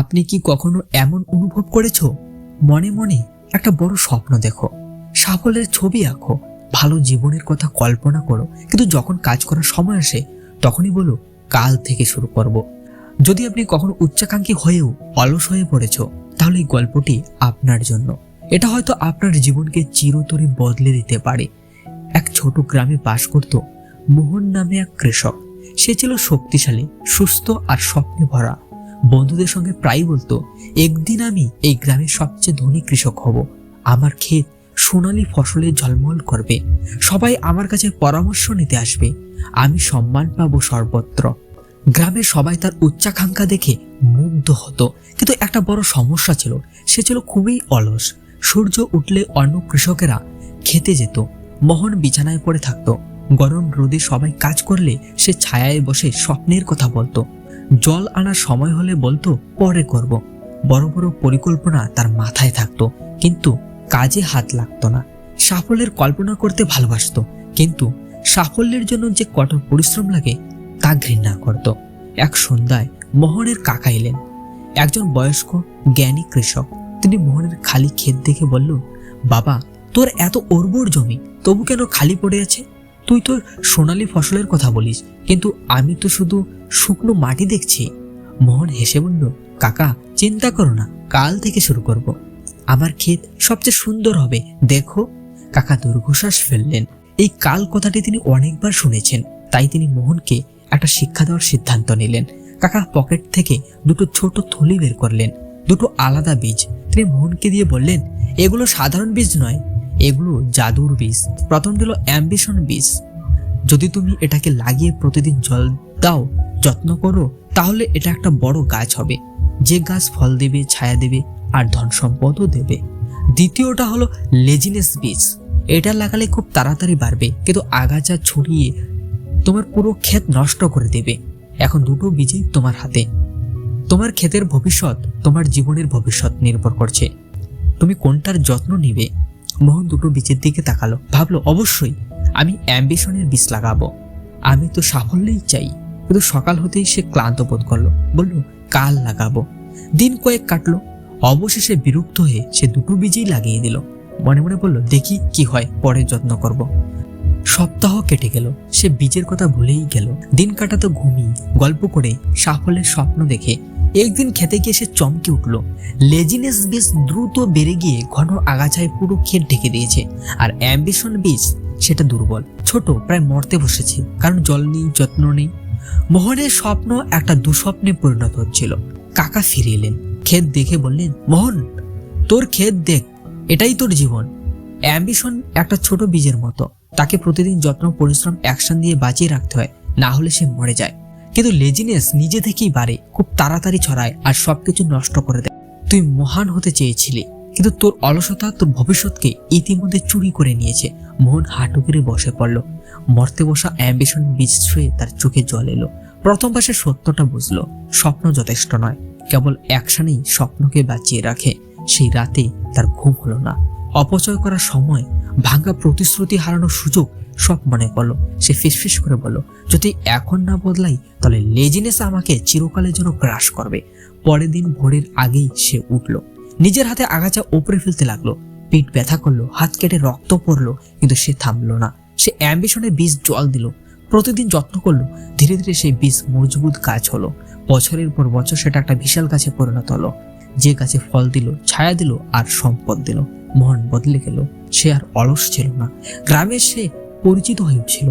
আপনি কি কখনো এমন অনুভব করেছো, মনে মনে একটা বড় স্বপ্ন দেখো, সাফল্যের ছবি আঁকো, ভালো জীবনের কথা কল্পনা করো, কিন্তু যখন কাজ করার সময় আসে তখনই বলো কাল থেকে শুরু করব। যদি আপনি কখনো উচ্চাকাঙ্ক্ষী হয়েও অলস হয়ে পড়েছো, তাহলে এই গল্পটি আপনার জন্য। এটা হয়তো আপনার জীবনকে চিরতরে বদলে দিতে পারে। এক ছোট গ্রামে বাস করত মোহন নামে এক কৃষক। সে ছিল শক্তিশালী, সুস্থ আর স্বপ্নে ভরা। বন্ধুদের সঙ্গে প্রায় বলতো, একদিন আমি এই গ্রামের সবচেয়ে ধনী কৃষক হব। আমার ক্ষেত সোনালী ফসলে ঝলমল করবে, সবাই আমার কাছে পরামর্শ নিতে আসবে, আমি সম্মান পাবো সর্বত্র। গ্রামের সবাই তার উচ্চাকাঙ্ক্ষা দেখে মুগ্ধ হতো, কিন্তু একটা বড় সমস্যা ছিল, সে ছিল খুবই অলস। সূর্য উঠলে অন্য কৃষকেরা খেতে যেত, মোহন বিছানায় পড়ে থাকতো। গরম রোদে সবাই কাজ করলে সে ছায়ায় বসে স্বপ্নের কথা বলতো। জল আনার সময় হলে বলতো পরে করব। বড় বড় পরিকল্পনা তার মাথায় থাকতো, কিন্তু কাজে হাত লাগতো না। সাফল্যের কল্পনা করতে ভালোবাসতো, কিন্তু সাফল্যের জন্য যে কঠোর পরিশ্রম লাগে তা ঘৃণা করত। এক সন্ধ্যায় মোহনের কাকা এলেন, একজন বয়স্ক জ্ঞানী কৃষক। তিনি মোহনের খালি ক্ষেত দেখে বলল, বাবা, তোর এত উর্বর জমি, তবু কেন খালি পড়ে আছে? তুই তো সোনালী ফসলের কথা বলিস, কিন্তু আমি তো শুধু শুকনো মাটি দেখছি। মোহন হেসে বলল, কাকা, চিন্তা করো না, কাল থেকে শুরু করব। আমার ক্ষেত সবচেয়ে সুন্দর হবে, দেখো। কাকা দীর্ঘশ্বাস ফেললেন। এই কাল কথাটি তিনি অনেকবার শুনেছেন, তাই তিনি মোহনকে একটা শিক্ষা দেওয়ার সিদ্ধান্ত নিলেন। কাকা পকেট থেকে দুটো ছোট থলি বের করলেন, দুটো আলাদা বীজ। তিনি মোহনকে দিয়ে বললেন, এগুলো সাধারণ বীজ নয়, এগুলো জাদুর বীজ। প্রথম দিল অ্যাম্বিশন বীজ। যদি তুমি এটাকে লাগিয়ে প্রতিদিন জল দাও, যত্ন করো, তাহলে এটা একটা বড় গাছ হবে, যে গাছ ফল দেবে, ছায়া দেবে আর ধন সম্পদও দেবে। দ্বিতীয়টা হলো লেজিনেস বীজ। এটা লাগালে খুব তাড়াতাড়ি বাড়বে, কিন্তু আগাছা ছড়িয়ে তোমার পুরো ক্ষেত নষ্ট করে দেবে। এখন দুটো বীজই তোমার হাতে। তোমার ক্ষেতের ভবিষ্যৎ তোমার জীবনের ভবিষ্যৎ নির্ভর করছে, তুমি কোনটার যত্ন নিবে। মোহন দুটো বীজের দিকে তাকালো, ভাবলো, অবশ্যই আমি অ্যাম্বিশনের বীজ লাগাবো, আমি তো সাফল্যই চাই। কিন্তু সকাল হতেই সে ক্লান্ত বোধ করলো, বলল, কাল লাগাবো। দিন কয়েক কাটলো, অবশেষে বিরক্ত হয়ে সে দুটো বীজই লাগিয়ে দিল। মনে মনে বলল, দেখি কি হয়, পরে যত্ন করব। সপ্তাহ কেটে গেল, সে বীজের কথা ভুলেই গেল। দিন কাটাতো ঘুমিয়ে, গল্প করে, সাফল্যের স্বপ্ন দেখে। একদিন খেতে গিয়ে সে চমকে উঠল। লেজিনেস বীজ দ্রুত বেড়ে গিয়ে ঘন আগাছায় পুরো ক্ষেত ঢেকে দিয়েছে, আর অ্যাম্বিশন বীজ সেটা দুর্বল, ছোট, প্রায় মরতে বসেছে, কারণ জল নেই, যত্ন নেই। মোহনের স্বপ্ন একটা দুঃস্বপ্নে পরিণত হচ্ছিল। কাকা ফিরে এলেন, ক্ষেত দেখে বললেন, মোহন, তোর ক্ষেত দেখ, এটাই তোর জীবন। অ্যাম্বিশন একটা ছোট বীজের মতো, তাকে প্রতিদিন যত্ন, পরিশ্রম, অ্যাকশন দিয়ে বাঁচিয়ে রাখতে হয়, না হলে সে মরে যায়। কিন্তু লেজিনেস নিজে থেকেই বাড়ে, খুব তাড়াতাড়ি ছড়ায় আর সবকিছু নষ্ট করে দেয়। তুই মহান হতে চেয়েছিলি, কিন্তু তোর অলসতা তোর ভবিষ্যৎকে ইতিমধ্যে চুরি করে নিয়েছে। মোহন হাঁটু গেড়ে বসে পড়ল। মরতে বসা অ্যাম্বিশন বীজ ছুঁয়ে তার চোখে জল এলো। প্রথমবার সে সত্যটা বুঝলো, স্বপ্ন যথেষ্ট নয়, কেবল অ্যাকশনেই স্বপ্নকে বাঁচিয়ে রাখে। সেই রাতে তার ঘুম হলো না। অপচয় করার সময়, ভাঙা প্রতিশ্রুতি হারানোর সুযোগ সব মনে পড়লো। সে ফিসফিস করে বলল, যদি এখন না বদলাই, তাহলে লেজিনেস আমাকে চিরকালের জন্য গ্রাস করবে। পরের দিন ভোরের আগেই সে উঠল, নিজের হাতে আগাছা উপড়ে ফেলতে লাগলো। পিঠ ব্যথা করলো, হাত কেটে রক্ত পড়লো, কিন্তু সে থামলো না। সে অ্যাম্বিশনের বীজ জল দিল, প্রতিদিন যত্ন করলো। ধীরে ধীরে সেই বীজ মজবুত গাছ হলো। বছরের পর বছর সেটা একটা বিশাল গাছে পরিণত হলো, যে গাছে ফল দিল, ছায়া দিল আর সম্পদ দিল। মোহন বদলে গেল, সে আর অলস ছিল না। গ্রামে সে পরিচিত হয়ে উঠছিল,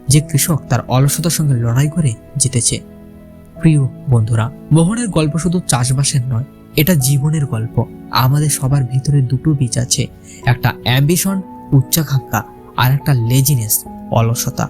যে কৃষক তার অলসতার সঙ্গে লড়াই করে জিতেছে। প্রিয় বন্ধুরা, মোহনের গল্প শুধু চাষবাসের নয়, এটা জীবনের গল্প। আমাদের সবার ভিতরে দুটো বীজ আছে, একটা অ্যাম্বিশন, উচ্চাকাঙ্ক্ষা, আর একটা লেজিনেস, অলসতা।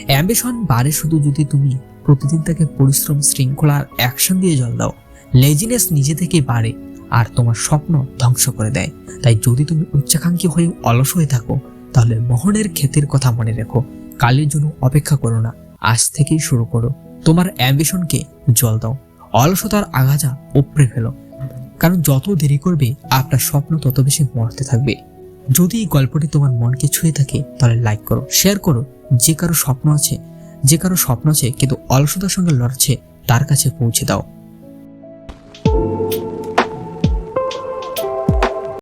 অ্যাম্বিশন বাড়ে শুধু যদি তুমি প্রতিদিন তাকে পরিশ্রম, শৃঙ্খলা আর অ্যাকশন দিয়ে জল দাও। লেজিনেস নিজে থেকেই বাড়ে আর তোমার স্বপ্ন ধ্বংস করে দেয়। তাই যদি তুমি উচ্চাকাঙ্ক্ষী হয়ে অলস হয়ে থাকো, তাহলে মোহনের ক্ষেতের কথা মনে রেখো। কালের জন্য অপেক্ষা করো না, আজ থেকেই শুরু করো। তোমার অ্যাম্বিশনকে জল দাও, অলসতার আগাছা উপড়ে ফেলো, কারণ যত দেরি করবে আপনার স্বপ্ন তত বেশি মরতে থাকবে। যদি এই গল্পটি তোমার মনকে ছুঁয়ে থাকে, তাহলে লাইক করো, শেয়ার করো। যে কারো স্বপ্ন আছে কিন্তু অলসতার সঙ্গে লড়ছে, তার কাছে পৌঁছে দাও।